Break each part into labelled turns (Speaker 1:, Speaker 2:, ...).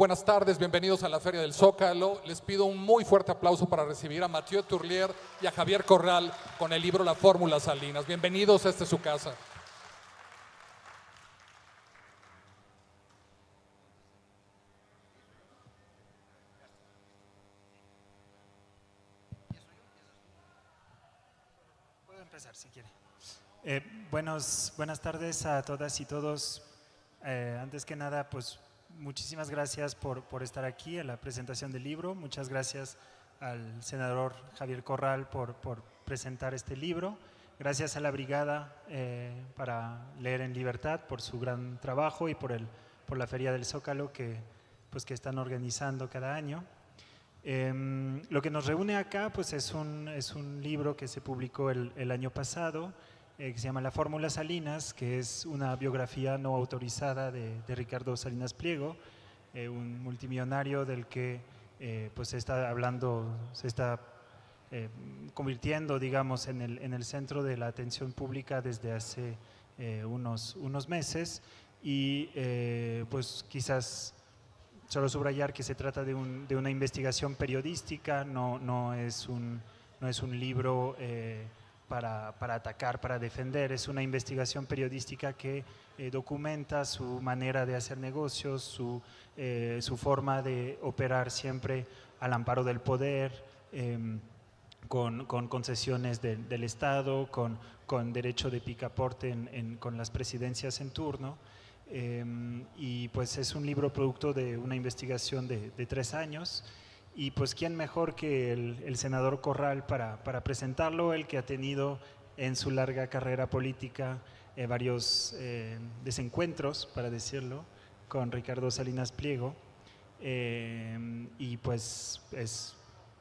Speaker 1: Buenas tardes, bienvenidos a la Feria del Zócalo. Les pido un muy fuerte aplauso para recibir a Mathieu Turlier y a Javier Corral con el libro La Fórmula Salinas. Bienvenidos, esta es su casa.
Speaker 2: Puedo empezar si quiere. Buenas tardes a todas y todos. Antes que nada, pues muchísimas gracias por estar aquí en la presentación del libro. Muchas gracias al senador Javier Corral por presentar este libro. Gracias a la Brigada para Leer en Libertad por su gran trabajo y por la Feria del Zócalo que están organizando cada año. Lo que nos reúne acá pues es un libro que se publicó el año pasado, que se llama La Fórmula Salinas, que es una biografía no autorizada de Ricardo Salinas Pliego, un multimillonario del que se está convirtiendo, digamos, en el centro de la atención pública desde hace unos meses y pues quizás solo subrayar que se trata de una investigación periodística, no es un libro para atacar, para defender, es una investigación periodística que documenta su manera de hacer negocios, su forma de operar siempre al amparo del poder, con concesiones del Estado, con derecho de picaporte con las presidencias en turno. Y pues es un libro producto de una investigación de 3 años y pues quién mejor que el senador Corral para presentarlo, el que ha tenido en su larga carrera política varios desencuentros, para decirlo, con Ricardo Salinas Pliego, y pues es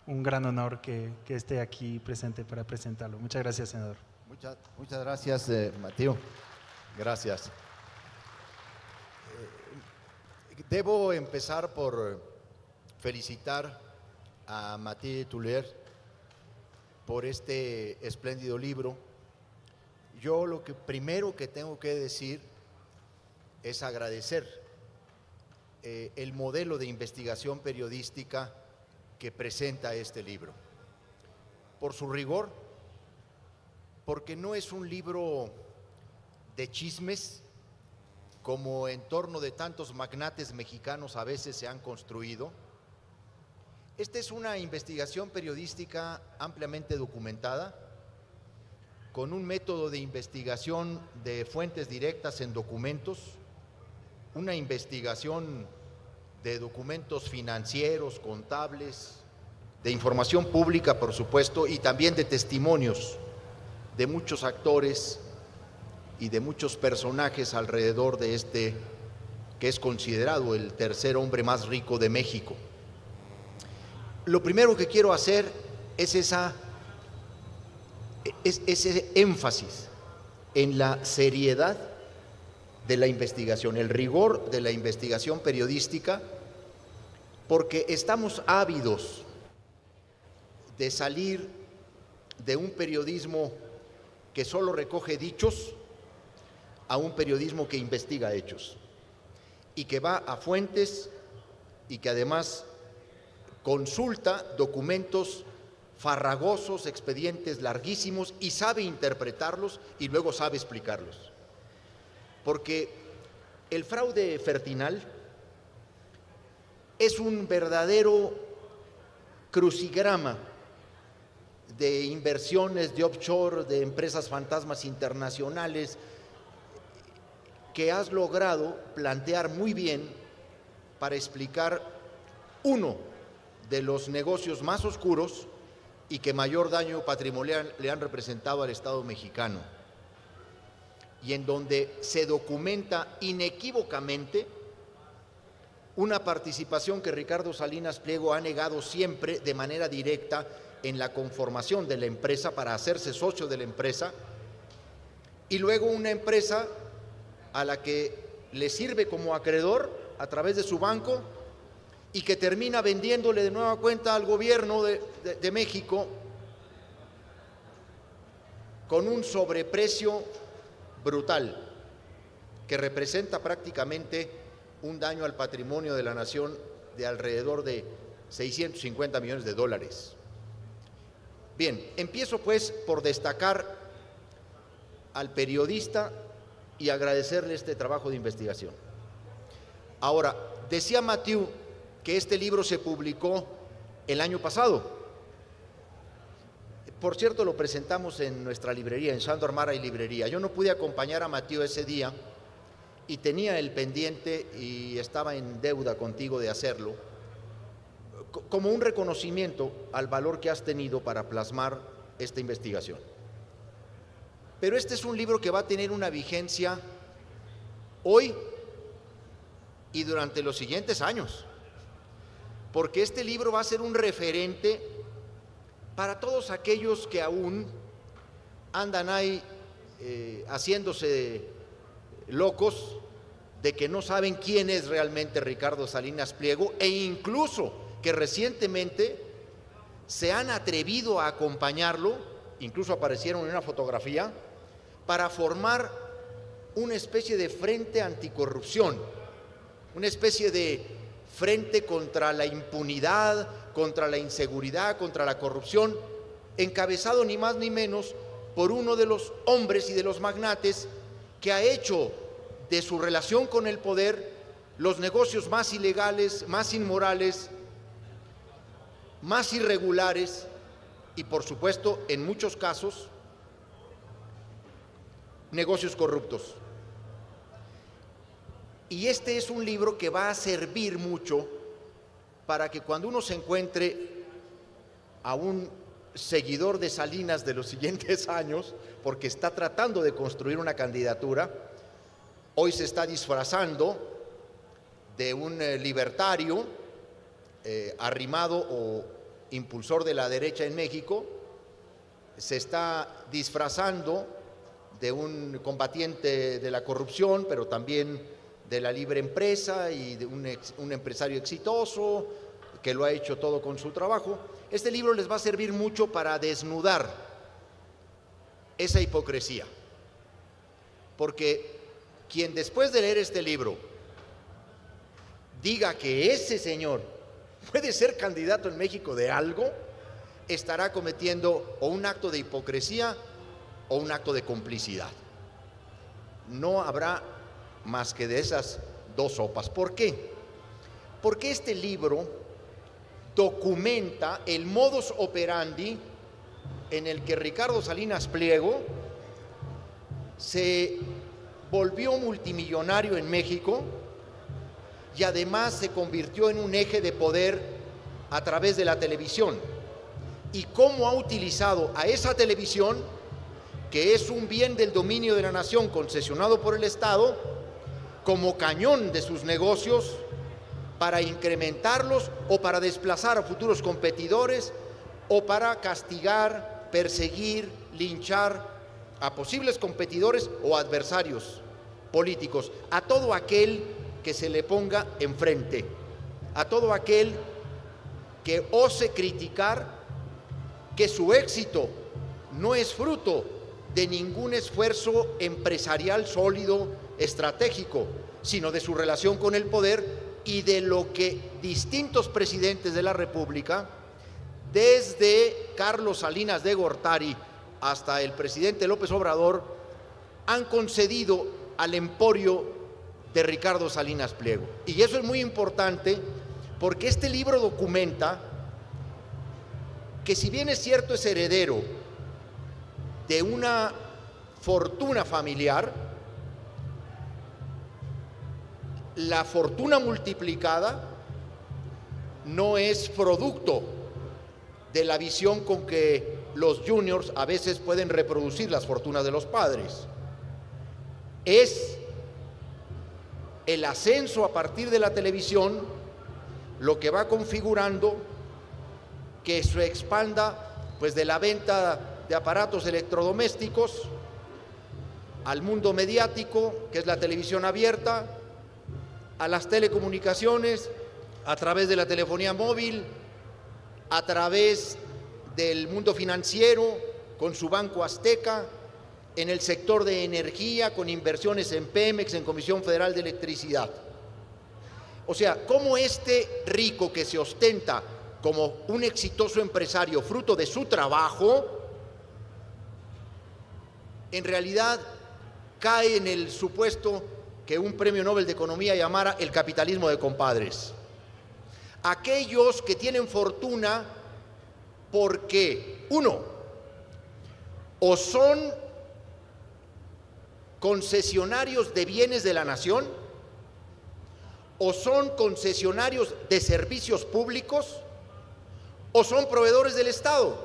Speaker 2: un gran honor que esté aquí presente para presentarlo. Muchas gracias, senador.
Speaker 3: Muchas gracias, Mateo. Gracias. Debo empezar por felicitar a Mathieu Turlier por este espléndido libro. Yo lo primero que tengo que decir es agradecer el modelo de investigación periodística que presenta este libro. Por su rigor, porque no es un libro de chismes, como en torno de tantos magnates mexicanos a veces se han construido. Esta es una investigación periodística ampliamente documentada, con un método de investigación de fuentes directas en documentos, una investigación de documentos financieros, contables, de información pública, por supuesto, y también de testimonios de muchos actores y de muchos personajes alrededor de este, que es considerado el tercer hombre más rico de México. Lo primero que quiero hacer es ese énfasis en la seriedad de la investigación, el rigor de la investigación periodística, porque estamos ávidos de salir de un periodismo que solo recoge dichos a un periodismo que investiga hechos y que va a fuentes y que además consulta documentos farragosos, expedientes larguísimos y sabe interpretarlos y luego sabe explicarlos. Porque el fraude Fertinal es un verdadero crucigrama de inversiones de offshore, de empresas fantasmas internacionales, que has logrado plantear muy bien para explicar uno de los negocios más oscuros y que mayor daño patrimonial le han representado al Estado mexicano, y en donde se documenta inequívocamente una participación que Ricardo Salinas Pliego ha negado siempre de manera directa en la conformación de la empresa para hacerse socio de la empresa, y luego una empresa a la que le sirve como acreedor a través de su banco y que termina vendiéndole de nueva cuenta al gobierno de México con un sobreprecio brutal que representa prácticamente un daño al patrimonio de la nación de alrededor de 650 millones de dólares. Bien, empiezo pues por destacar al periodista y agradecerle este trabajo de investigación. Ahora, decía Mathieu que este libro se publicó el año pasado. Por cierto, lo presentamos en nuestra librería, en Sándor Mara y Librería. Yo no pude acompañar a Mathieu ese día y tenía el pendiente y estaba en deuda contigo de hacerlo, como un reconocimiento al valor que has tenido para plasmar esta investigación. Pero este es un libro que va a tener una vigencia hoy y durante los siguientes años, porque este libro va a ser un referente para todos aquellos que aún andan ahí haciéndose locos de que no saben quién es realmente Ricardo Salinas Pliego, e incluso que recientemente se han atrevido a acompañarlo, incluso aparecieron en una fotografía, para formar una especie de frente anticorrupción, una especie de frente contra la impunidad, contra la inseguridad, contra la corrupción, encabezado ni más ni menos por uno de los hombres y de los magnates que ha hecho de su relación con el poder los negocios más ilegales, más inmorales, más irregulares y, por supuesto, en muchos casos, negocios corruptos. Y este es un libro que va a servir mucho para que cuando uno se encuentre a un seguidor de Salinas de los siguientes años, porque está tratando de construir una candidatura, hoy se está disfrazando de un libertario arrimado o impulsor de la derecha en México, se está disfrazando de un combatiente de la corrupción, pero también de la libre empresa y de un empresario exitoso que lo ha hecho todo con su trabajo. Este libro les va a servir mucho para desnudar esa hipocresía, porque quien después de leer este libro diga que ese señor puede ser candidato en México de algo, estará cometiendo o un acto de hipocresía o un acto de complicidad. No habrá más que de esas dos sopas. ¿Por qué? Porque este libro documenta el modus operandi en el que Ricardo Salinas Pliego se volvió multimillonario en México y además se convirtió en un eje de poder a través de la televisión, y cómo ha utilizado a esa televisión, que es un bien del dominio de la nación concesionado por el Estado, como cañón de sus negocios para incrementarlos o para desplazar a futuros competidores o para castigar, perseguir, linchar a posibles competidores o adversarios políticos, a todo aquel que se le ponga enfrente, a todo aquel que ose criticar que su éxito no es fruto de ningún esfuerzo empresarial sólido, estratégico, sino de su relación con el poder y de lo que distintos presidentes de la República, desde Carlos Salinas de Gortari hasta el presidente López Obrador, han concedido al emporio de Ricardo Salinas Pliego. Y eso es muy importante porque este libro documenta que, si bien es cierto, es heredero de una fortuna familiar, la fortuna multiplicada no es producto de la visión con que los juniors a veces pueden reproducir las fortunas de los padres. Es el ascenso a partir de la televisión lo que va configurando que se expanda pues de la venta de aparatos electrodomésticos al mundo mediático, que es la televisión abierta, a las telecomunicaciones, a través de la telefonía móvil, a través del mundo financiero con su Banco Azteca, en el sector de energía con inversiones en Pemex, en Comisión Federal de Electricidad. O sea, cómo este rico que se ostenta como un exitoso empresario fruto de su trabajo, en realidad cae en el supuesto que un premio Nobel de Economía llamara el capitalismo de compadres. Aquellos que tienen fortuna porque, uno, o son concesionarios de bienes de la nación, o son concesionarios de servicios públicos, o son proveedores del Estado.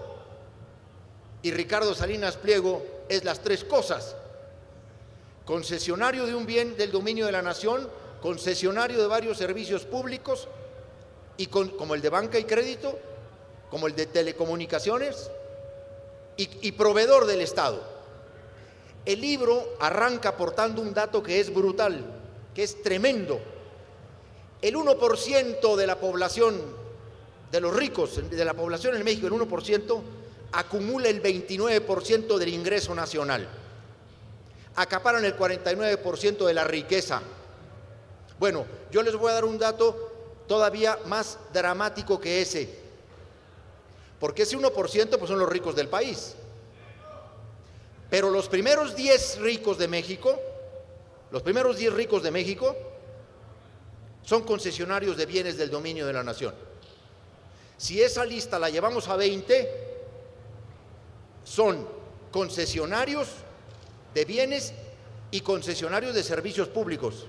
Speaker 3: Y Ricardo Salinas Pliego es las tres cosas: concesionario de un bien del dominio de la nación, concesionario de varios servicios públicos, y como el de banca y crédito, como el de telecomunicaciones, y proveedor del Estado. El libro arranca aportando un dato que es brutal, que es tremendo. El 1% de la población, de los ricos, de la población en México, el 1%, acumula el 29% del ingreso nacional. Acaparan el 49% de la riqueza. Bueno, yo les voy a dar un dato todavía más dramático que ese, porque ese 1% pues son los ricos del país. Pero los primeros 10 ricos de México, son concesionarios de bienes del dominio de la nación. Si esa lista la llevamos a 20, son concesionarios de bienes y concesionarios de servicios públicos.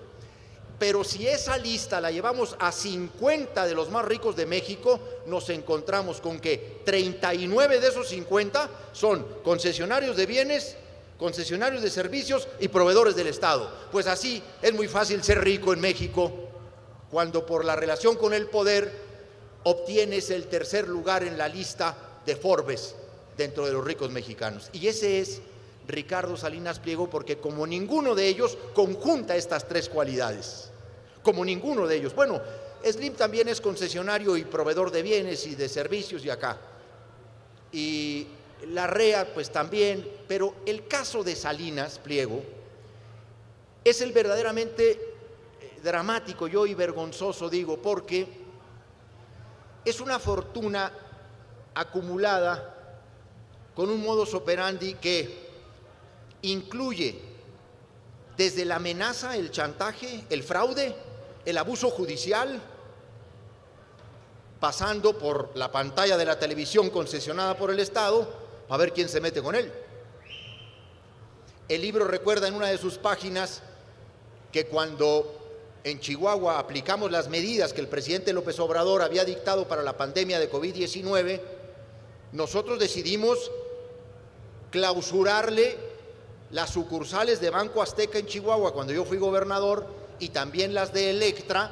Speaker 3: Pero si esa lista la llevamos a 50 de los más ricos de México, nos encontramos con que 39 de esos 50 son concesionarios de bienes, concesionarios de servicios y proveedores del Estado. Pues así es muy fácil ser rico en México, cuando por la relación con el poder obtienes el tercer lugar en la lista de Forbes dentro de los ricos mexicanos. Y ese es Ricardo Salinas Pliego, porque como ninguno de ellos conjunta estas tres cualidades, como ninguno de ellos. Bueno, Slim también es concesionario y proveedor de bienes y de servicios y acá, y Larrea pues también, pero el caso de Salinas Pliego es el verdaderamente dramático, yo y vergonzoso digo, porque es una fortuna acumulada con un modus operandi que incluye desde la amenaza, el chantaje, el fraude, el abuso judicial, pasando por la pantalla de la televisión concesionada por el Estado, a ver quién se mete con él. El libro recuerda en una de sus páginas que cuando en Chihuahua aplicamos las medidas que el presidente López Obrador había dictado para la pandemia de COVID-19, nosotros decidimos clausurarle las sucursales de Banco Azteca en Chihuahua cuando yo fui gobernador, y también las de Electra,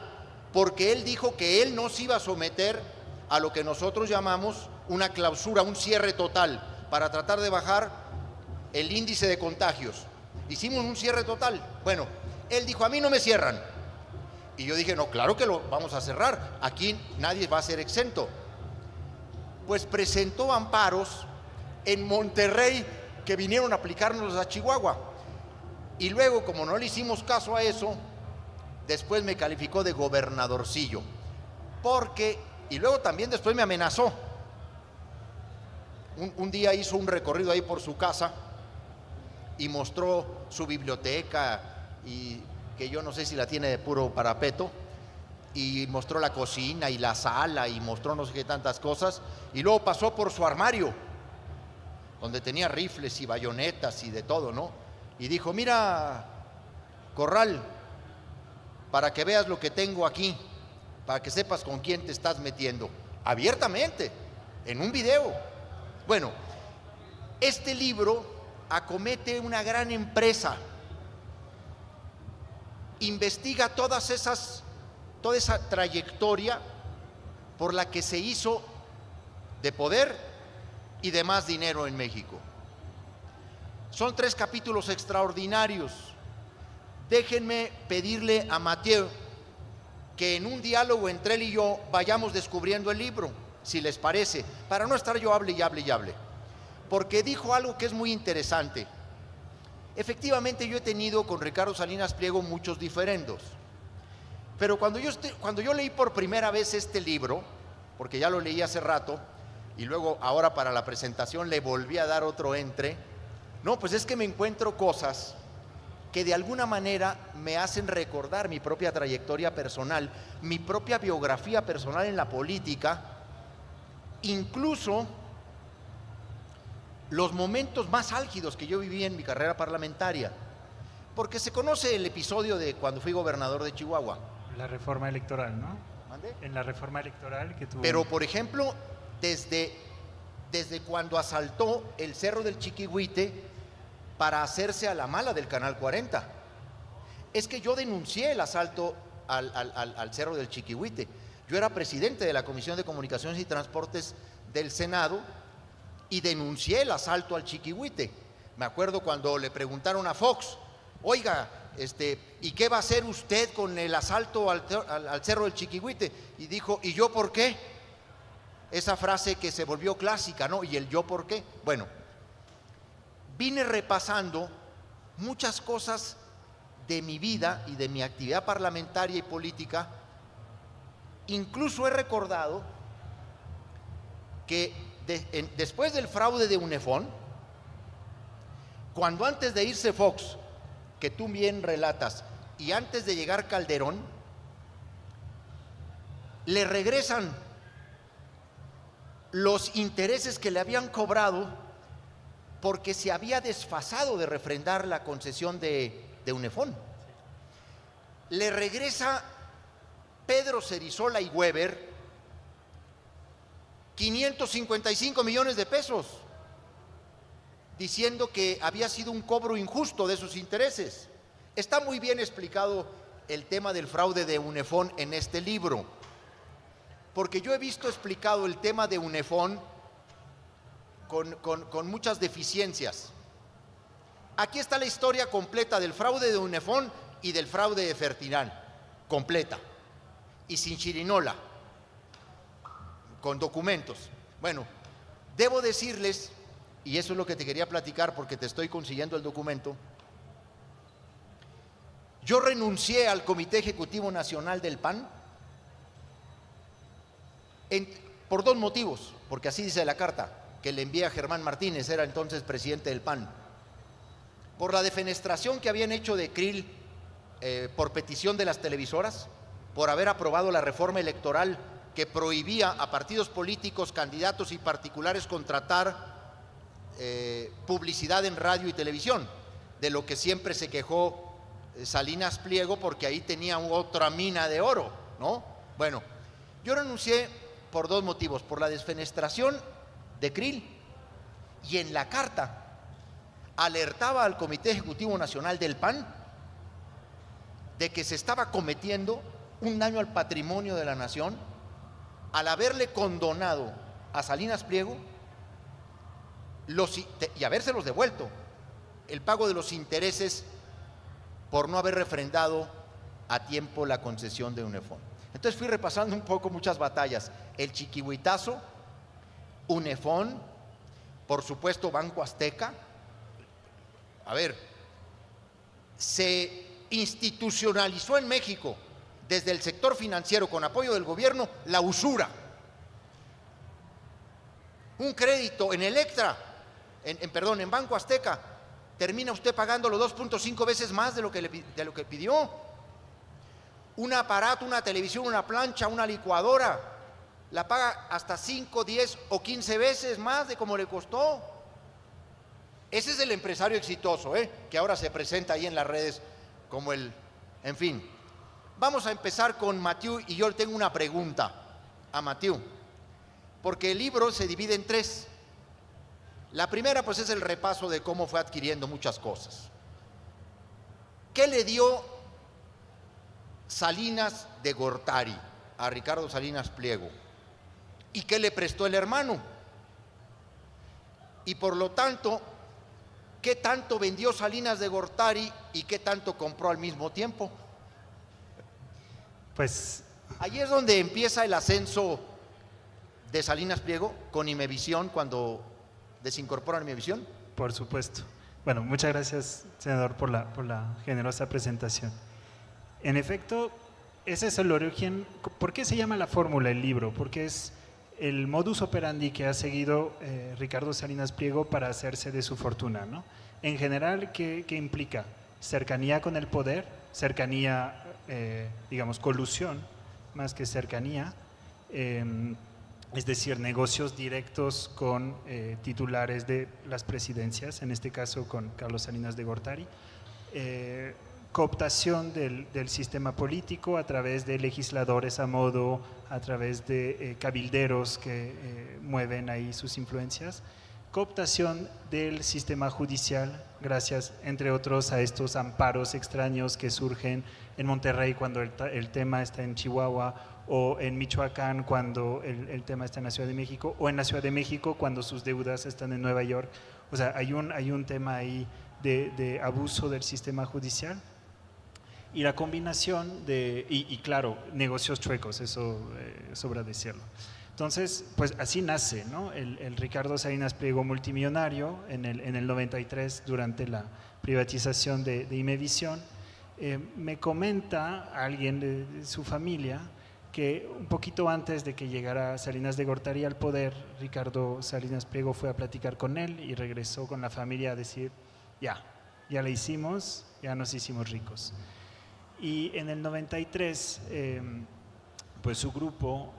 Speaker 3: porque él dijo que él no se iba a someter a lo que nosotros llamamos una clausura, un cierre total, para tratar de bajar el índice de contagios. Hicimos un cierre total. Bueno, él dijo: a mí no me cierran. Y yo dije: no, claro que lo vamos a cerrar, aquí nadie va a ser exento. Pues presentó amparos en Monterrey que vinieron a aplicárnoslos a Chihuahua, y luego, como no le hicimos caso a eso, después me calificó de gobernadorcillo, y luego también después me amenazó. Un día hizo un recorrido ahí por su casa y mostró su biblioteca, y que yo no sé si la tiene de puro parapeto, y mostró la cocina y la sala y mostró no sé qué tantas cosas, y luego pasó por su armario donde tenía rifles y bayonetas y de todo, ¿no? Y dijo: mira, Corral, para que veas lo que tengo aquí, para que sepas con quién te estás metiendo, abiertamente, en un video. Bueno, este libro acomete una gran empresa, investiga toda esa trayectoria por la que se hizo de poder y de más dinero en México. Son 3 capítulos extraordinarios. Déjenme pedirle a Mathieu que en un diálogo entre él y yo vayamos descubriendo el libro, si les parece, para no estar yo hable y hable y hable, porque dijo algo que es muy interesante. Efectivamente, yo he tenido con Ricardo Salinas Pliego muchos diferendos, Pero cuando yo leí por primera vez este libro, porque ya lo leí hace rato, y luego ahora para la presentación le volví a dar otro entre, no, pues es que me encuentro cosas que de alguna manera me hacen recordar mi propia trayectoria personal, mi propia biografía personal en la política, incluso los momentos más álgidos que yo viví en mi carrera parlamentaria, porque se conoce el episodio de cuando fui gobernador de Chihuahua.
Speaker 2: La reforma electoral, ¿no?
Speaker 3: ¿Mande?
Speaker 2: En la reforma electoral que tuvo.
Speaker 3: Pero, por ejemplo, desde cuando asaltó el Cerro del Chiquihuite para hacerse a la mala del Canal 40. Es que yo denuncié el asalto al Cerro del Chiquihuite. Yo era presidente de la Comisión de Comunicaciones y Transportes del Senado y denuncié el asalto al Chiquihuite. Me acuerdo cuando le preguntaron a Fox, oiga, ¿y qué va a hacer usted con el asalto al Cerro del Chiquihuite? Y dijo, ¿y yo por qué? Esa frase que se volvió clásica, ¿no? ¿Y el yo por qué? Bueno, vine repasando muchas cosas de mi vida y de mi actividad parlamentaria y política. Incluso he recordado que después del fraude de Unefón, cuando antes de irse Fox, que tú bien relatas, y antes de llegar Calderón, le regresan los intereses que le habían cobrado porque se había desfasado de refrendar la concesión de Unefón. Le regresa Pedro Cerizola y Weber 555 millones de pesos, diciendo que había sido un cobro injusto de sus intereses. Está muy bien explicado el tema del fraude de Unefón en este libro, porque yo he visto explicado el tema de Unefón con muchas deficiencias. Aquí está la historia completa del fraude de Unefón y del fraude de Fertinal, completa y sin chirinola, con documentos. Bueno, debo decirles, y eso es lo que te quería platicar porque te estoy consiguiendo el documento, yo renuncié al Comité Ejecutivo Nacional del PAN por dos motivos, porque así dice la carta que le envié a Germán Martínez, era entonces presidente del PAN, por la defenestración que habían hecho de Krill por petición de las televisoras, por haber aprobado la reforma electoral que prohibía a partidos políticos, candidatos y particulares contratar publicidad en radio y televisión, de lo que siempre se quejó Salinas Pliego, porque ahí tenía otra mina de oro, ¿no? Bueno, yo renuncié por dos motivos, por la desfenestración de Krill, y en la carta alertaba al Comité Ejecutivo Nacional del PAN de que se estaba cometiendo un daño al patrimonio de la nación al haberle condonado a Salinas Pliego y habérselos devuelto el pago de los intereses por no haber refrendado a tiempo la concesión de Unefón. Entonces fui repasando un poco muchas batallas: el Chiquihuitazo, Unefón, por supuesto Banco Azteca. A ver, se institucionalizó en México desde el sector financiero con apoyo del gobierno la usura. Un crédito en Electra, en Banco Azteca, termina usted pagándolo 2.5 veces más de lo que pidió. Un aparato, una televisión, una plancha, una licuadora, la paga hasta 5, 10 o 15 veces más de como le costó. Ese es el empresario exitoso, que ahora se presenta ahí en las redes como el... En fin, vamos a empezar con Mathieu, y yo le tengo una pregunta a Mathieu, porque el libro se divide en tres. La primera, pues, es el repaso de cómo fue adquiriendo muchas cosas. ¿Qué le dio Salinas de Gortari a Ricardo Salinas Pliego? ¿Y qué le prestó el hermano? Y por lo tanto, ¿qué tanto vendió Salinas de Gortari y qué tanto compró al mismo tiempo?
Speaker 2: Pues
Speaker 3: ahí es donde empieza el ascenso de Salinas Pliego con Imevisión, cuando desincorporan Imevisión.
Speaker 2: por supuesto. Bueno, muchas gracias, senador, por la generosa presentación. En efecto, ese es el origen. ¿Por qué se llama La Fórmula el libro? Porque es el modus operandi que ha seguido Ricardo Salinas Pliego para hacerse de su fortuna, ¿no? En general, ¿qué implica? Cercanía con el poder, cercanía, digamos, colusión, más que cercanía, es decir, negocios directos con titulares de las presidencias, en este caso con Carlos Salinas de Gortari, cooptación del sistema político a través de legisladores a modo, a través de cabilderos que mueven ahí sus influencias, cooptación del sistema judicial, gracias, entre otros, a estos amparos extraños que surgen en Monterrey cuando el tema está en Chihuahua, o en Michoacán cuando el tema está en la Ciudad de México, o en la Ciudad de México cuando sus deudas están en Nueva York. O sea, hay un tema ahí de abuso del sistema judicial. Y la combinación y claro, negocios chuecos, eso sobra decirlo. Entonces, pues así nace, ¿no? El Ricardo Salinas Pliego multimillonario en el 93 durante la privatización de Imevisión. Me comenta alguien de su familia que un poquito antes de que llegara Salinas de Gortari al poder, Ricardo Salinas Pliego fue a platicar con él y regresó con la familia a decir, ya la hicimos, ya nos hicimos ricos. Y en el 93, pues su grupo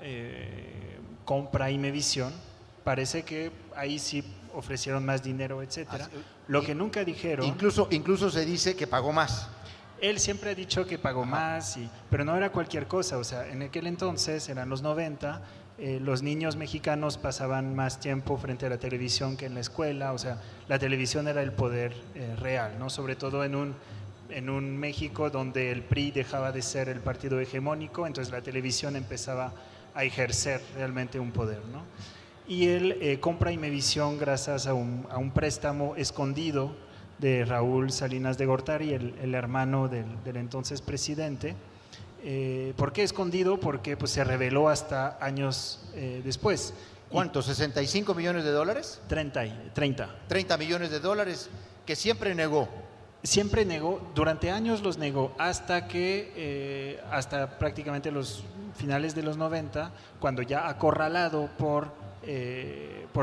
Speaker 2: compra Imevisión. Parece que ahí sí ofrecieron más dinero, etcétera. Lo que nunca dijeron.
Speaker 3: Incluso se dice que pagó más.
Speaker 2: Él siempre ha dicho que pagó más, pero no era cualquier cosa. O sea, en aquel entonces, eran los 90, los niños mexicanos pasaban más tiempo frente a la televisión que en la escuela. O sea, la televisión era el poder real, ¿no? Sobre todo en un México donde el PRI dejaba de ser el partido hegemónico, entonces la televisión empezaba a ejercer realmente un poder, ¿no? Y él compra Imevisión gracias a un préstamo escondido de Raúl Salinas de Gortari, el hermano del entonces presidente. ¿Por qué escondido? Porque pues, se reveló hasta años después.
Speaker 3: ¿Cuánto? ¿65 millones de dólares?
Speaker 2: 30.
Speaker 3: 30 millones de dólares que siempre negó.
Speaker 2: Siempre negó, durante años los negó, hasta prácticamente los finales de los 90, cuando ya acorralado por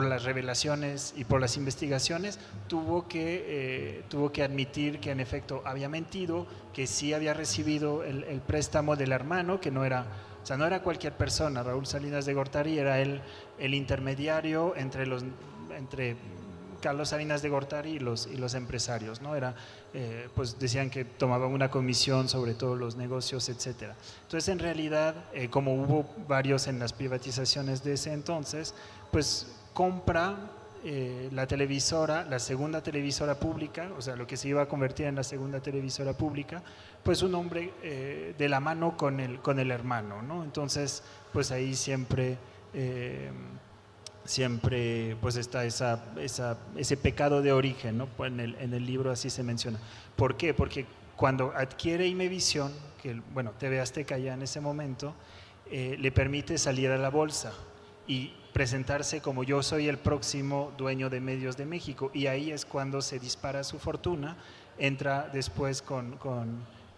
Speaker 2: las revelaciones y por las investigaciones, tuvo que admitir que en efecto había mentido, que sí había recibido el préstamo del hermano, que no era cualquier persona. Raúl Salinas de Gortari era el intermediario entre Carlos Salinas de Gortari y los empresarios, ¿no? Pues decían que tomaban una comisión sobre todos los negocios, etcétera. Entonces, en realidad, como hubo varios en las privatizaciones de ese entonces, pues compra la televisora, la segunda televisora pública, o sea, lo que se iba a convertir en la segunda televisora pública, pues un hombre de la mano con el hermano, ¿no? Entonces, pues ahí siempre pues está ese pecado de origen, ¿no? En el libro así se menciona. ¿Por qué? Porque cuando adquiere Imevisión, que bueno, TV Azteca ya en ese momento, le permite salir a la bolsa y presentarse como yo soy el próximo dueño de Medios de México, y ahí es cuando se dispara su fortuna. Entra después con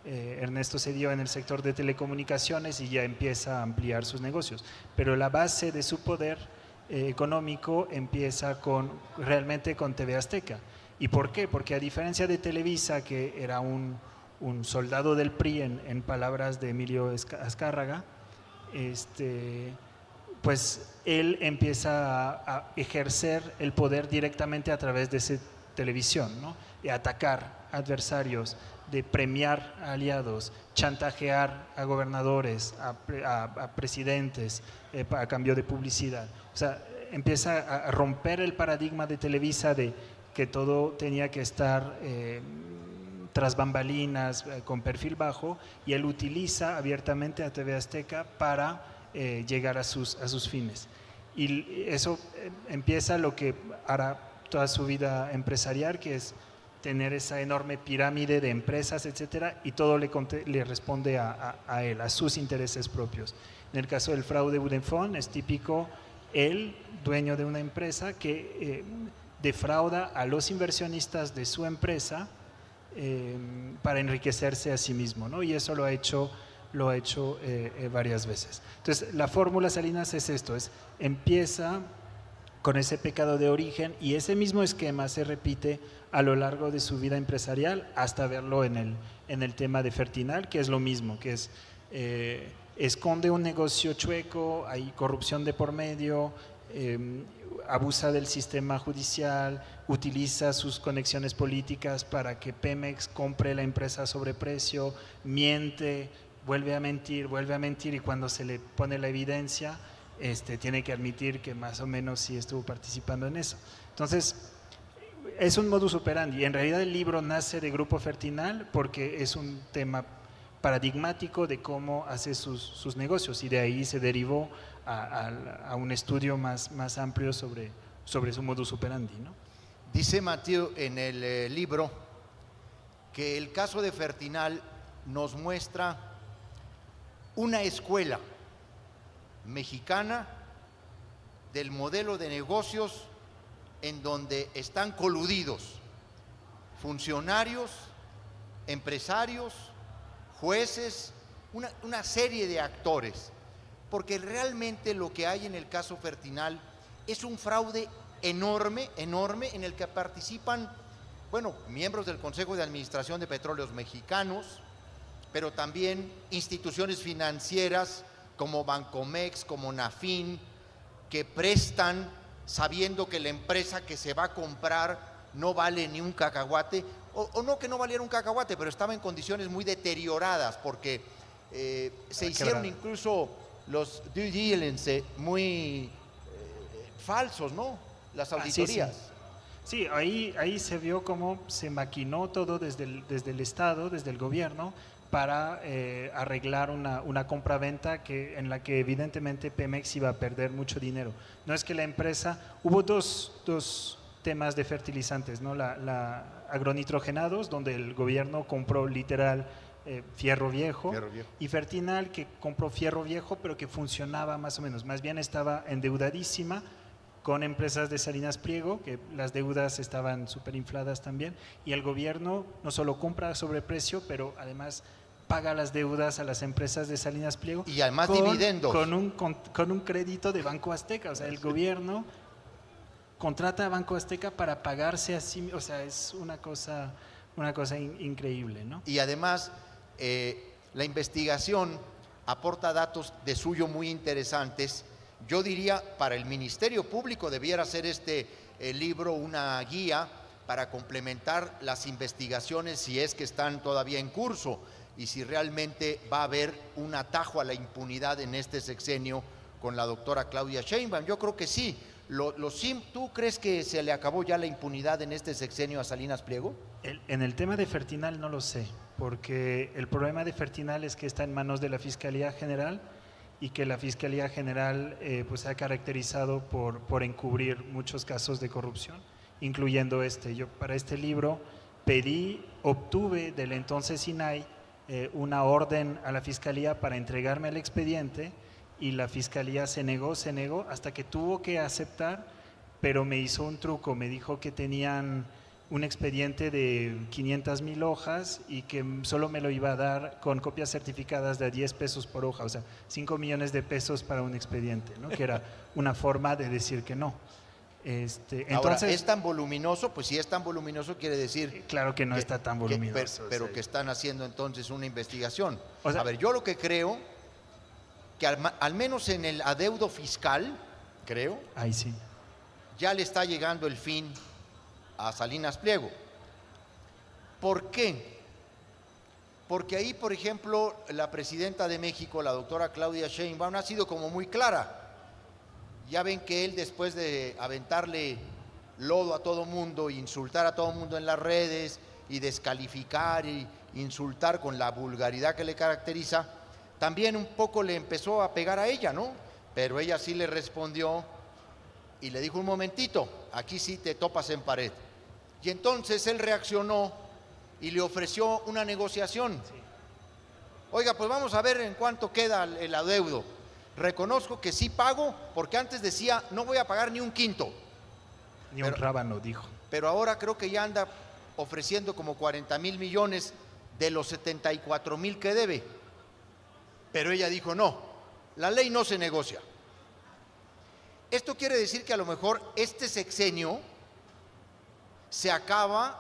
Speaker 2: Ernesto Zedillo en el sector de telecomunicaciones y ya empieza a ampliar sus negocios, pero la base de su poder económico empieza realmente con TV Azteca. ¿Y por qué? Porque a diferencia de Televisa, que era un soldado del PRI en palabras de Emilio Azcárraga, pues él empieza a ejercer el poder directamente a través de esa televisión, ¿no? Y atacar adversarios, de premiar a aliados, chantajear a gobernadores, a presidentes a cambio de publicidad. O sea, empieza a romper el paradigma de Televisa de que todo tenía que estar tras bambalinas, con perfil bajo, y él utiliza abiertamente a TV Azteca para llegar a sus fines. Y eso empieza lo que hará toda su vida empresarial, que es tener esa enorme pirámide de empresas, etcétera, y todo le responde a él, a sus intereses propios. En el caso del fraude Vodafone es típico él, dueño de una empresa, que defrauda a los inversionistas de su empresa para enriquecerse a sí mismo, ¿no? Y eso lo ha hecho lo ha hecho varias veces. Entonces, la fórmula Salinas es esto, empieza con ese pecado de origen y ese mismo esquema se repite a lo largo de su vida empresarial hasta verlo en el tema de Fertinal, que es lo mismo, que es esconde un negocio chueco, hay corrupción de por medio, abusa del sistema judicial, utiliza sus conexiones políticas para que Pemex compre la empresa a sobreprecio, miente, vuelve a mentir y cuando se le pone la evidencia tiene que admitir que más o menos sí estuvo participando en eso. Entonces, es un modus operandi. En realidad el libro nace de Grupo Fertinal porque es un tema paradigmático de cómo hace sus negocios y de ahí se derivó a un estudio más amplio sobre su modus operandi, ¿no?
Speaker 3: Dice Mathieu en el libro que el caso de Fertinal nos muestra una escuela mexicana del modelo de negocios en donde están coludidos funcionarios, empresarios, jueces, una serie de actores, porque realmente lo que hay en el caso Fertinal es un fraude enorme en el que participan, bueno, miembros del Consejo de Administración de Petróleos Mexicanos, pero también instituciones financieras como Bancomex, como Nafin, que prestan sabiendo que la empresa que se va a comprar no vale ni un cacahuate, o no que no valiera un cacahuate, pero estaba en condiciones muy deterioradas porque se hicieron incluso los due diligence muy falsos, ¿no? Las auditorías.
Speaker 2: Sí, ahí se vio cómo se maquinó todo desde el Estado, desde el gobierno, para arreglar una compraventa en la que evidentemente Pemex iba a perder mucho dinero. No es que la empresa, hubo dos temas de fertilizantes, ¿no? La agronitrogenados, donde el gobierno compró literal fierro viejo, y Fertinal, que compró fierro viejo, pero que funcionaba más o menos, más bien estaba endeudadísima con empresas de Salinas Pliego, que las deudas estaban súper infladas también, y el gobierno no solo compra a sobreprecio, pero además paga las deudas a las empresas de Salinas Pliego.
Speaker 3: Y además dividendos.
Speaker 2: Con un crédito de Banco Azteca, o sea, el gobierno contrata a Banco Azteca para pagarse a sí, o sea, es una cosa increíble, ¿no?
Speaker 3: Y además, la investigación aporta datos de suyo muy interesantes. Yo diría, para el Ministerio Público debiera ser libro una guía para complementar las investigaciones si es que están todavía en curso y si realmente va a haber un atajo a la impunidad en este sexenio con la doctora Claudia Sheinbaum. Yo creo que sí. ¿Tú crees que se le acabó ya la impunidad en este sexenio a Salinas Pliego?
Speaker 2: En el tema de Fertinal no lo sé, porque el problema de Fertinal es que está en manos de la Fiscalía General y que la Fiscalía General pues se ha caracterizado por encubrir muchos casos de corrupción, incluyendo este. Yo para este libro obtuve del entonces INAI una orden a la Fiscalía para entregarme el expediente y la Fiscalía se negó hasta que tuvo que aceptar, pero me hizo un truco, me dijo que tenían un expediente de 500,000 hojas y que solo me lo iba a dar con copias certificadas de 10 pesos por hoja, o sea, 5 millones de pesos para un expediente, ¿no? Que era una forma de decir que no. Entonces,
Speaker 3: ahora, ¿es tan voluminoso? Pues si es tan voluminoso quiere decir…
Speaker 2: Claro que no está tan voluminoso.
Speaker 3: Pero que están haciendo entonces una investigación.
Speaker 2: O sea,
Speaker 3: a ver, yo lo que creo, que al menos en el adeudo fiscal, creo,
Speaker 2: ahí sí,
Speaker 3: ya le está llegando el fin a Salinas Pliego. ¿Por qué? Porque ahí, por ejemplo, la presidenta de México, la doctora Claudia Sheinbaum, ha sido como muy clara. Ya ven que él, después de aventarle lodo a todo mundo, insultar a todo mundo en las redes y descalificar y insultar con la vulgaridad que le caracteriza, también un poco le empezó a pegar a ella, ¿no? Pero ella sí le respondió y le dijo: un momentito, aquí sí te topas en pared. Y entonces él reaccionó y le ofreció una negociación. Sí. Oiga, pues vamos a ver en cuánto queda el adeudo. Reconozco que sí pago, porque antes decía no voy a pagar ni un quinto.
Speaker 2: Un rábano, dijo.
Speaker 3: Pero ahora creo que ya anda ofreciendo como 40,000 millones de los 74,000 que debe. Pero ella dijo, no, la ley no se negocia. Esto quiere decir que a lo mejor este sexenio se acaba,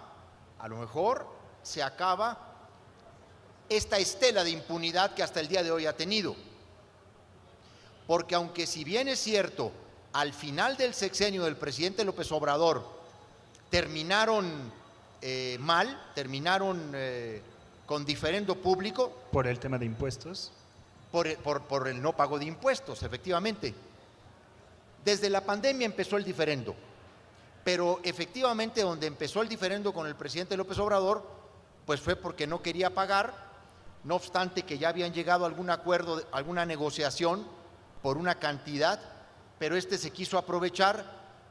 Speaker 3: a lo mejor se acaba esta estela de impunidad que hasta el día de hoy ha tenido. Porque aunque si bien es cierto, al final del sexenio del presidente López Obrador terminaron mal, terminaron con diferendo público.
Speaker 2: Por el tema de impuestos.
Speaker 3: Por el no pago de impuestos, efectivamente. Desde la pandemia empezó el diferendo, pero efectivamente donde empezó el diferendo con el presidente López Obrador, pues fue porque no quería pagar, no obstante que ya habían llegado a algún acuerdo, alguna negociación por una cantidad, pero este se quiso aprovechar,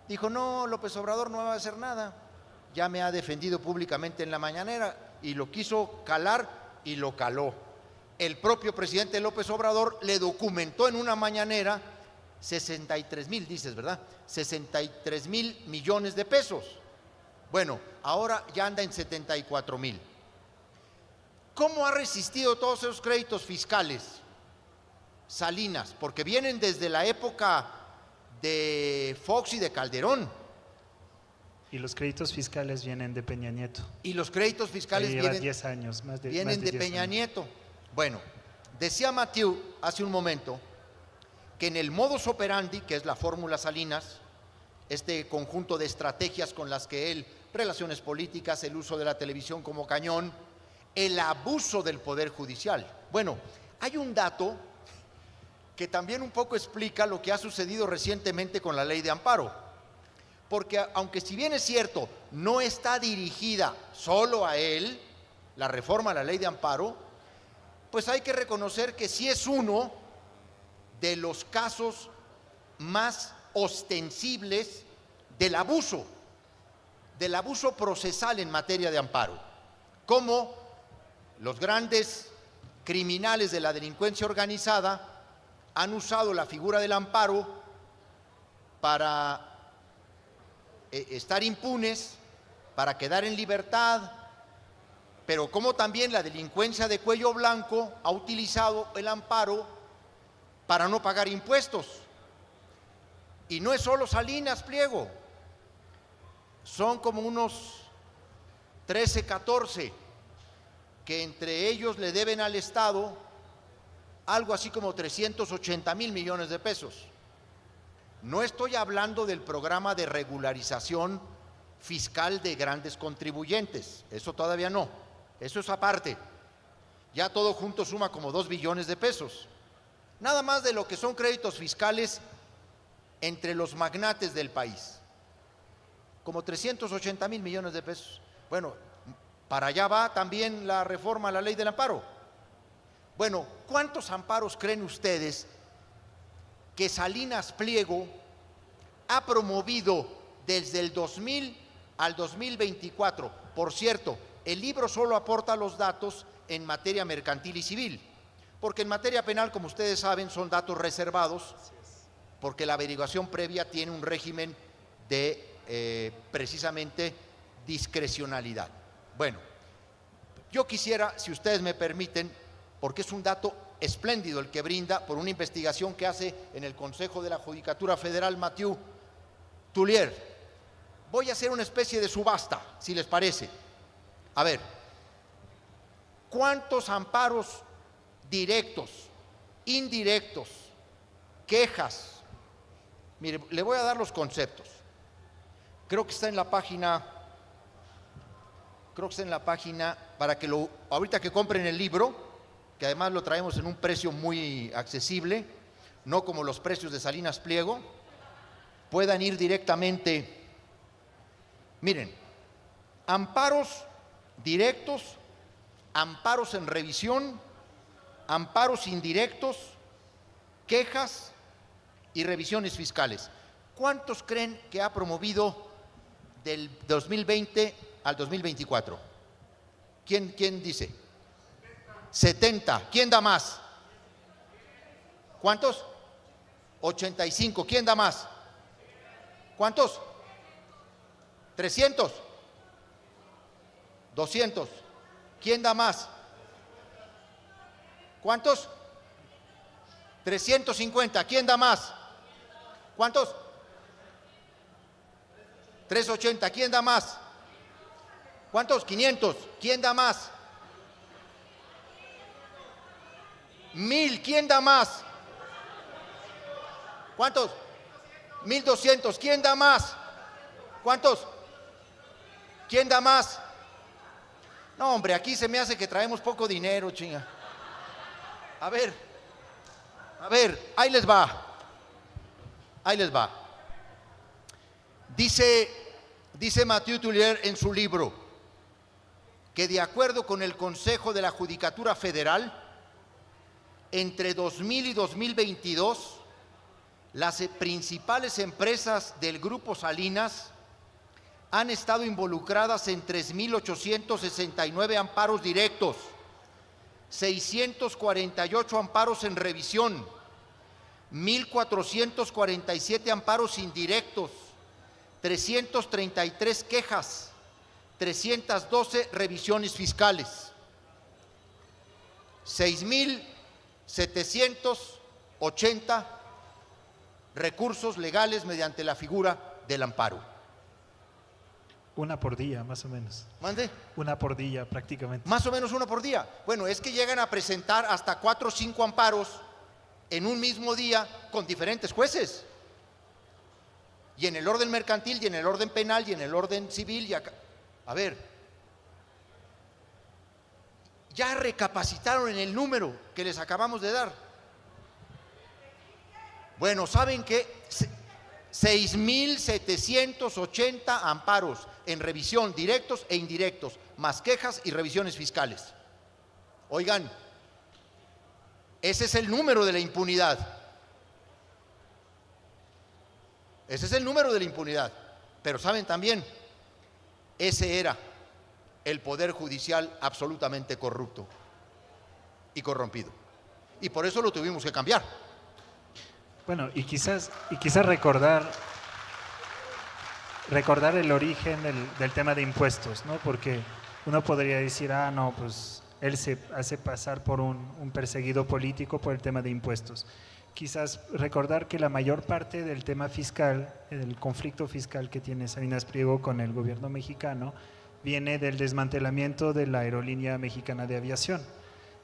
Speaker 3: dijo, no, López Obrador no va a hacer nada, ya me ha defendido públicamente en la mañanera, y lo quiso calar y lo caló. El propio presidente López Obrador le documentó en una mañanera 63,000, dices, ¿verdad? 63,000 millones de pesos. Bueno, ahora ya anda en 74,000. ¿Cómo ha resistido todos esos créditos fiscales? Salinas, porque vienen desde la época de Fox y de Calderón.
Speaker 2: Y los créditos fiscales vienen de Peña Nieto.
Speaker 3: Y los créditos fiscales
Speaker 2: vienen 10 años,
Speaker 3: vienen de Peña Nieto. Bueno, decía Mathieu hace un momento que en el modus operandi, que es la fórmula Salinas, este conjunto de estrategias con las que él, relaciones políticas, el uso de la televisión como cañón, el abuso del Poder Judicial. Bueno, hay un dato que también un poco explica lo que ha sucedido recientemente con la ley de amparo, porque aunque si bien es cierto, no está dirigida solo a él, la reforma a la ley de amparo, pues hay que reconocer que sí es uno de los casos más ostensibles del abuso procesal en materia de amparo. Como los grandes criminales de la delincuencia organizada han usado la figura del amparo para estar impunes, para quedar en libertad, pero como también la delincuencia de cuello blanco ha utilizado el amparo para no pagar impuestos. Y no es solo Salinas Pliego, son como unos 13, 14 que entre ellos le deben al Estado algo así como 380,000 millones de pesos. No estoy hablando del programa de regularización fiscal de grandes contribuyentes, eso todavía no, eso es aparte. Ya todo junto suma como 2 billones de pesos. Nada más de lo que son créditos fiscales entre los magnates del país, como 380,000 millones de pesos. Bueno, para allá va también la reforma a la ley del amparo. Bueno, ¿cuántos amparos creen ustedes que Salinas Pliego ha promovido desde el 2000 al 2024? Por cierto, el libro solo aporta los datos en materia mercantil y civil, porque en materia penal, como ustedes saben, son datos reservados, porque la averiguación previa tiene un régimen de precisamente discrecionalidad. Bueno, yo quisiera, si ustedes me permiten, porque es un dato espléndido el que brinda por una investigación que hace en el Consejo de la Judicatura Federal Mathieu Tullier. Voy a hacer una especie de subasta, si les parece. A ver, ¿cuántos amparos directos, indirectos, quejas? Mire, le voy a dar los conceptos. Creo que está en la página, para que ahorita que compren el libro, que además lo traemos en un precio muy accesible, no como los precios de Salinas Pliego, puedan ir directamente. Miren, amparos directos, amparos en revisión, amparos indirectos, quejas y revisiones fiscales. ¿Cuántos creen que ha promovido del 2020 al 2024? ¿Quién dice? 70. ¿Quién da más? ¿Cuántos? 85. ¿Quién da más? ¿Cuántos? 300. 200. ¿Quién da más? ¿Cuántos? 350. ¿Quién da más? ¿Cuántos? 380. ¿Quién da más? ¿Cuántos? 500. ¿Quién da más? 1000. ¿Quién da más? ¿Cuántos? 1200. ¿Quién da más? ¿Cuántos? ¿Quién da más? No, hombre, aquí se me hace que traemos poco dinero, chinga. A ver, ahí les va. Ahí les va. Dice Mathieu Tullier en su libro que de acuerdo con el Consejo de la Judicatura Federal, entre 2000 y 2022, las principales empresas del Grupo Salinas han estado involucradas en 3.869 amparos directos, 648 amparos en revisión, 1.447 amparos indirectos, 333 quejas, 312 revisiones fiscales, 6.780 recursos legales mediante la figura del amparo.
Speaker 2: Una por día, más o menos.
Speaker 3: ¿Mande?
Speaker 2: Una por día, prácticamente.
Speaker 3: Más o menos una por día. Bueno, es que llegan a presentar hasta 4 o 5 amparos en un mismo día con diferentes jueces. Y en el orden mercantil, y en el orden penal, y en el orden civil. Y acá. A ver, ya recapacitaron en el número que les acabamos de dar. Bueno, ¿saben qué? 6.780 amparos en revisión directos e indirectos, más quejas y revisiones fiscales. Oigan, ese es el número de la impunidad. Ese es el número de la impunidad. Pero saben también, ese era el poder judicial absolutamente corrupto y corrompido. Y por eso lo tuvimos que cambiar.
Speaker 2: Bueno, y quizás recordar el origen del tema de impuestos, ¿no? Porque uno podría decir, no, pues él se hace pasar por un perseguido político por el tema de impuestos. Quizás recordar que la mayor parte del tema fiscal, el conflicto fiscal que tiene Salinas Pliego con el gobierno mexicano, viene del desmantelamiento de la aerolínea mexicana de aviación,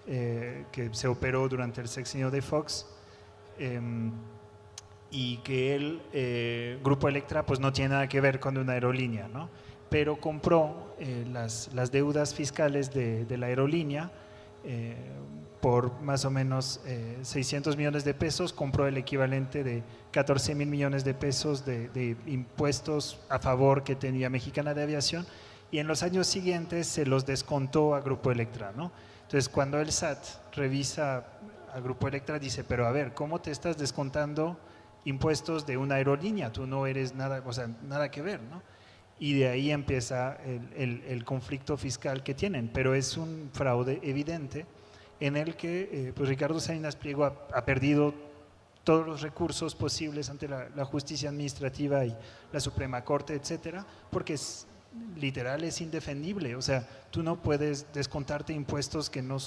Speaker 2: que se operó durante el sexenio de Fox, y que el Grupo Electra pues no tiene nada que ver con una aerolínea, ¿no? Pero compró las deudas fiscales de la aerolínea por más o menos 600 millones de pesos, compró el equivalente de 14,000 millones de pesos de impuestos a favor que tenía Mexicana de Aviación, y en los años siguientes se los descontó a Grupo Electra, ¿no? Entonces, cuando el SAT revisa a Grupo Electra, dice, pero a ver, ¿cómo te estás descontando impuestos de una aerolínea? Tú no eres nada, o sea, nada que ver, ¿no? Y de ahí empieza el conflicto fiscal que tienen, pero es un fraude evidente en el que pues Ricardo Salinas Pliego ha perdido todos los recursos posibles ante la justicia administrativa y la Suprema Corte, etcétera, porque literal es indefendible. O sea, tú no puedes descontarte impuestos que no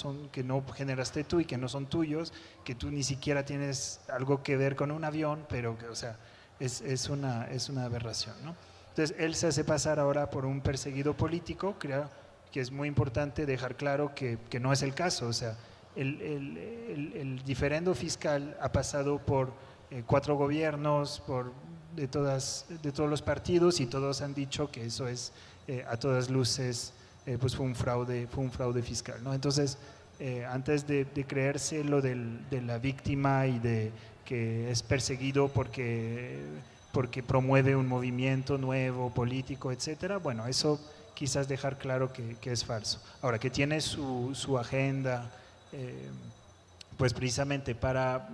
Speaker 2: generaste tú y que no son tuyos, que tú ni siquiera tienes algo que ver con un avión, pero que, o sea, es una aberración, ¿no? Entonces, él se hace pasar ahora por un perseguido político. Creo que es muy importante dejar claro que no es el caso. O sea, el diferendo fiscal ha pasado por 4 gobiernos, de todos los partidos, y todos han dicho que eso es a todas luces pues fue un fraude fiscal, ¿no? Entonces, antes de creerse lo de la víctima y de que es perseguido porque promueve un movimiento nuevo, político, etcétera, bueno, eso quizás dejar claro que es falso. Ahora, que tiene su agenda, pues precisamente para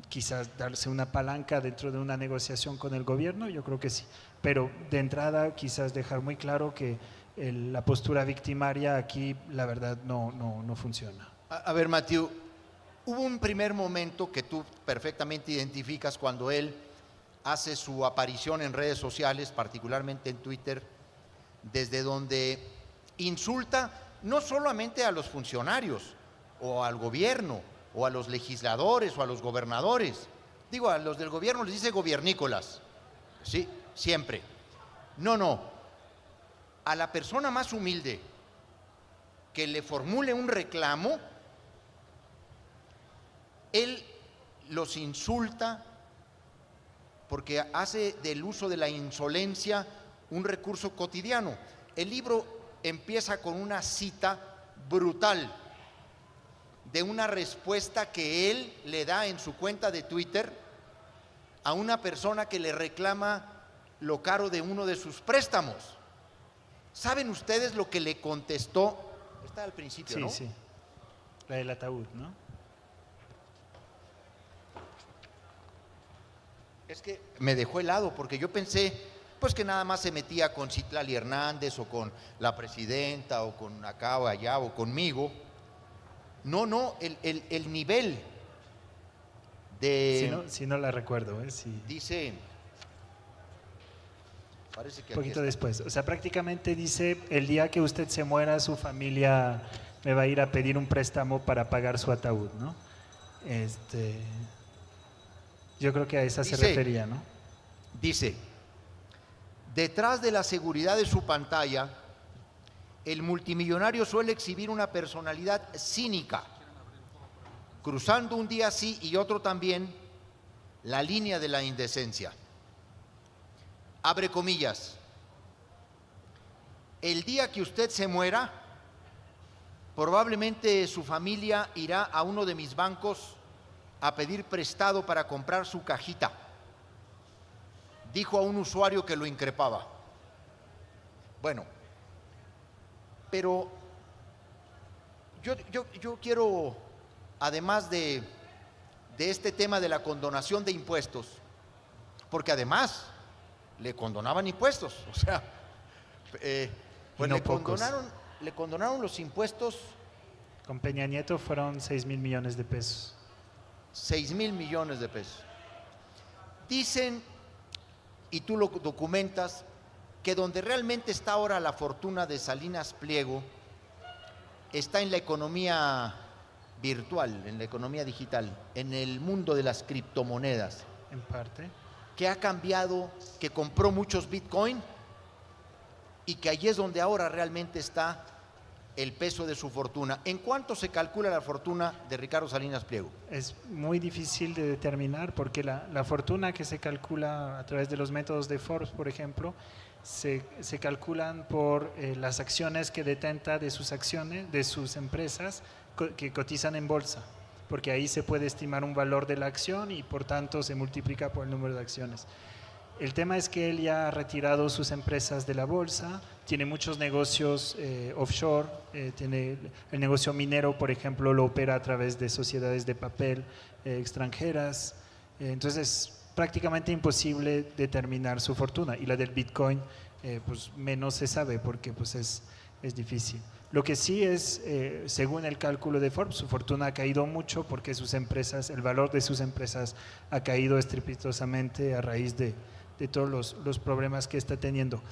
Speaker 2: quizás darse una palanca dentro de una negociación con el gobierno, yo creo que sí, pero de entrada quizás dejar muy claro que la postura victimaria aquí la verdad no funciona.
Speaker 3: A ver, Mathieu, hubo un primer momento que tú perfectamente identificas cuando él hace su aparición en redes sociales, particularmente en Twitter, desde donde insulta no solamente a los funcionarios o al gobierno o a los legisladores o a los gobernadores. Digo, a los del gobierno les dice gobiernícolas, sí, siempre. No, a la persona más humilde que le formule un reclamo, él los insulta porque hace del uso de la insolencia un recurso cotidiano. El libro empieza con una cita brutal de una respuesta que él le da en su cuenta de Twitter a una persona que le reclama lo caro de uno de sus préstamos. ¿Saben ustedes lo que le contestó? Está al principio,
Speaker 2: Sí,
Speaker 3: ¿no?
Speaker 2: sí. La del ataúd, ¿no?
Speaker 3: Es que me dejó helado porque yo pensé pues que nada más se metía con Citlali Hernández o con la presidenta o con acá o allá o conmigo. No, el nivel de…
Speaker 2: Si no la recuerdo, sí.
Speaker 3: Dice… Parece que
Speaker 2: Un poquito
Speaker 3: aquí está.
Speaker 2: después. O sea, prácticamente dice, el día que usted se muera, su familia me va a ir a pedir un préstamo para pagar su ataúd, ¿no? Yo creo que a esa se
Speaker 3: Dice-
Speaker 2: refería, ¿no?
Speaker 3: Dice, detrás de la seguridad de su pantalla, el multimillonario suele exhibir una personalidad cínica, cruzando un día sí y otro también la línea de la indecencia. Abre comillas. El día que usted se muera, probablemente su familia irá a uno de mis bancos a pedir prestado para comprar su cajita, dijo a un usuario que lo increpaba. Bueno, pero yo quiero, además de este tema de la condonación de impuestos, porque además le condonaban impuestos, o sea, pues
Speaker 2: no
Speaker 3: le
Speaker 2: pocos.
Speaker 3: condonaron los impuestos
Speaker 2: Con Peña Nieto fueron 6,000 millones de pesos.
Speaker 3: 6,000 millones de pesos. Dicen, y tú lo documentas, que donde realmente está ahora la fortuna de Salinas Pliego está en la economía virtual, en la economía digital, en el mundo de las criptomonedas,
Speaker 2: En parte.
Speaker 3: que ha cambiado, que compró muchos Bitcoin y que allí es donde ahora realmente está el peso de su fortuna. ¿En cuánto se calcula la fortuna de Ricardo Salinas Pliego?
Speaker 2: Es muy difícil de determinar porque la fortuna que se calcula a través de los métodos de Forbes, por ejemplo, se calculan por las acciones que detenta de sus acciones, de sus empresas que cotizan en bolsa, porque ahí se puede estimar un valor de la acción y por tanto se multiplica por el número de acciones. El tema es que él ya ha retirado sus empresas de la bolsa, tiene muchos negocios offshore, tiene el negocio minero, por ejemplo, lo opera a través de sociedades de papel extranjeras, entonces es prácticamente imposible determinar su fortuna, y la del Bitcoin pues menos se sabe porque pues es difícil. Lo que sí es, según el cálculo de Forbes, su fortuna ha caído mucho porque sus empresas, el valor de sus empresas ha caído estrepitosamente a raíz de todos los problemas que está teniendo.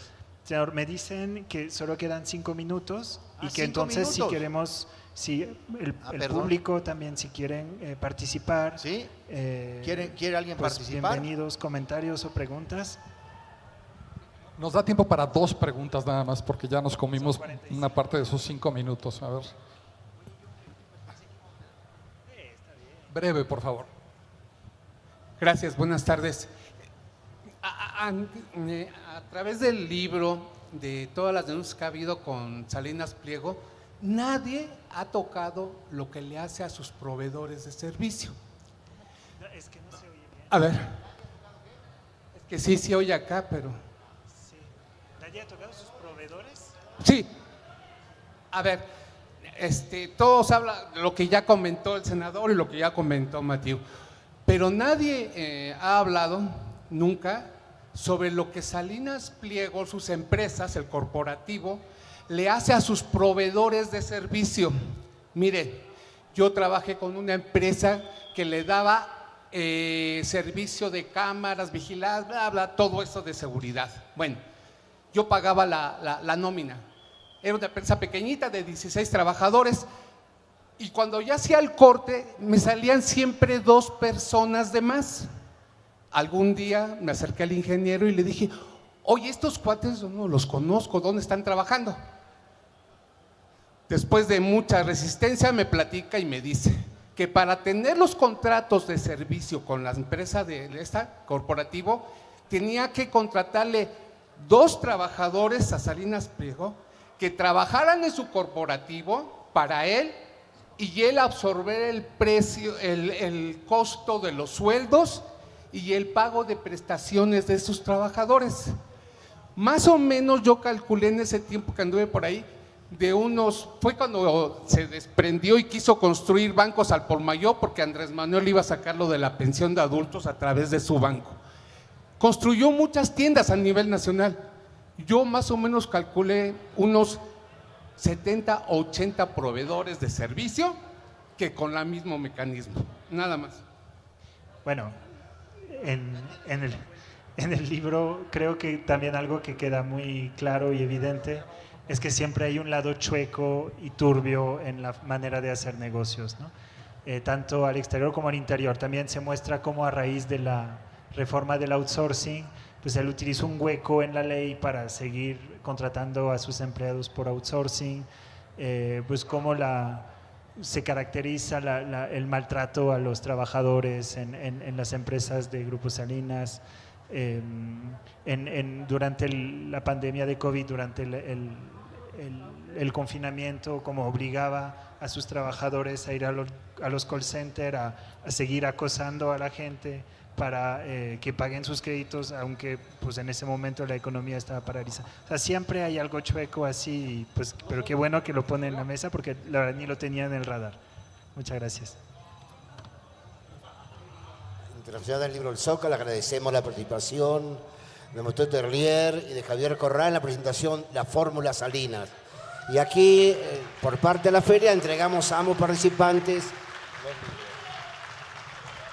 Speaker 2: Señor, me dicen que solo quedan 5 minutos y que
Speaker 3: 5
Speaker 2: entonces
Speaker 3: minutos.
Speaker 2: si queremos, si el
Speaker 3: perdón.
Speaker 2: público también si quieren participar.
Speaker 3: ¿Sí? ¿Quiere alguien
Speaker 2: pues
Speaker 3: participar?
Speaker 2: bienvenidos, comentarios o preguntas.
Speaker 1: Nos da tiempo para 2 preguntas nada más, porque ya nos comimos
Speaker 2: 45.
Speaker 1: una parte de esos 5 minutos. A ver. Breve, por favor.
Speaker 4: Gracias, buenas tardes. A través del libro, de todas las denuncias que ha habido con Salinas Pliego, nadie ha tocado lo que le hace a sus proveedores de servicio.
Speaker 2: Es que no se oye bien.
Speaker 4: A ver, es que sí se oye acá, pero…
Speaker 2: ¿Nadie ha tocado sus proveedores?
Speaker 4: Sí, a ver, todos hablan de lo que ya comentó el senador y lo que ya comentó Matiu, pero nadie ha hablado nunca sobre lo que Salinas Pliego, sus empresas, el corporativo, le hace a sus proveedores de servicio. Mire, yo trabajé con una empresa que le daba servicio de cámaras, vigiladas, bla, bla, todo eso de seguridad. Bueno, yo pagaba la nómina. Era una empresa pequeñita de 16 trabajadores. Y cuando ya hacía el corte, me salían siempre 2 personas de más. Algún día me acerqué al ingeniero y le dije, oye, estos cuates no los conozco, ¿dónde están trabajando? Después de mucha resistencia me platica y me dice que para tener los contratos de servicio con la empresa de esta corporativo, tenía que contratarle 2 trabajadores a Salinas Pliego que trabajaran en su corporativo para él y él absorber el precio, el costo de los sueldos y el pago de prestaciones de sus trabajadores. Más o menos yo calculé en ese tiempo que anduve por ahí, fue cuando se desprendió y quiso construir bancos al por mayor porque Andrés Manuel iba a sacarlo de la pensión de adultos a través de su banco. Construyó muchas tiendas a nivel nacional. Yo más o menos calculé unos 70, 80 proveedores de servicio que con el mismo mecanismo, nada más.
Speaker 2: Bueno, en el libro creo que también algo que queda muy claro y evidente es que siempre hay un lado chueco y turbio en la manera de hacer negocios, ¿no? Tanto al exterior como al interior. También se muestra cómo a raíz de la reforma del outsourcing, pues él utilizó un hueco en la ley para seguir contratando a sus empleados por outsourcing, pues cómo se caracteriza el maltrato a los trabajadores en las empresas de Grupo Salinas, durante la pandemia de COVID, durante el confinamiento, como obligaba a sus trabajadores a ir a los call centers, a seguir acosando a la gente para que paguen sus créditos, aunque pues en ese momento la economía estaba paralizada. O sea, siempre hay algo chueco así, pues, pero qué bueno que lo pone en la mesa porque la verdad ni lo tenía en el radar. Muchas gracias.
Speaker 5: Introducción del libro El Zócalo, agradecemos la participación de Mathieu Turlier y de Javier Corral en la presentación La Fórmula Salinas. Y aquí, por parte de la feria, entregamos a ambos participantes.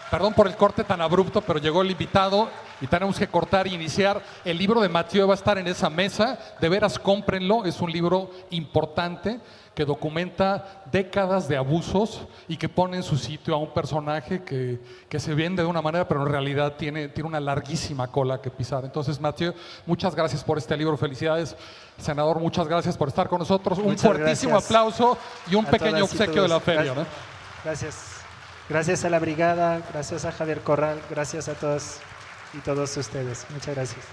Speaker 1: Perdón por el corte tan abrupto, pero llegó el invitado y tenemos que cortar e iniciar. El libro de Mathieu va a estar en esa mesa. De veras, cómprenlo. Es un libro importante que documenta décadas de abusos y que pone en su sitio a un personaje que se vende de una manera, pero en realidad tiene una larguísima cola que pisar. Entonces, Mathieu, muchas gracias por este libro. Felicidades, senador. Muchas gracias por estar con nosotros. Un fuertísimo aplauso y un pequeño obsequio de la feria, ¿no?
Speaker 2: Gracias. Gracias a la brigada, gracias a Javier Corral, gracias a todos y todos ustedes. Muchas gracias.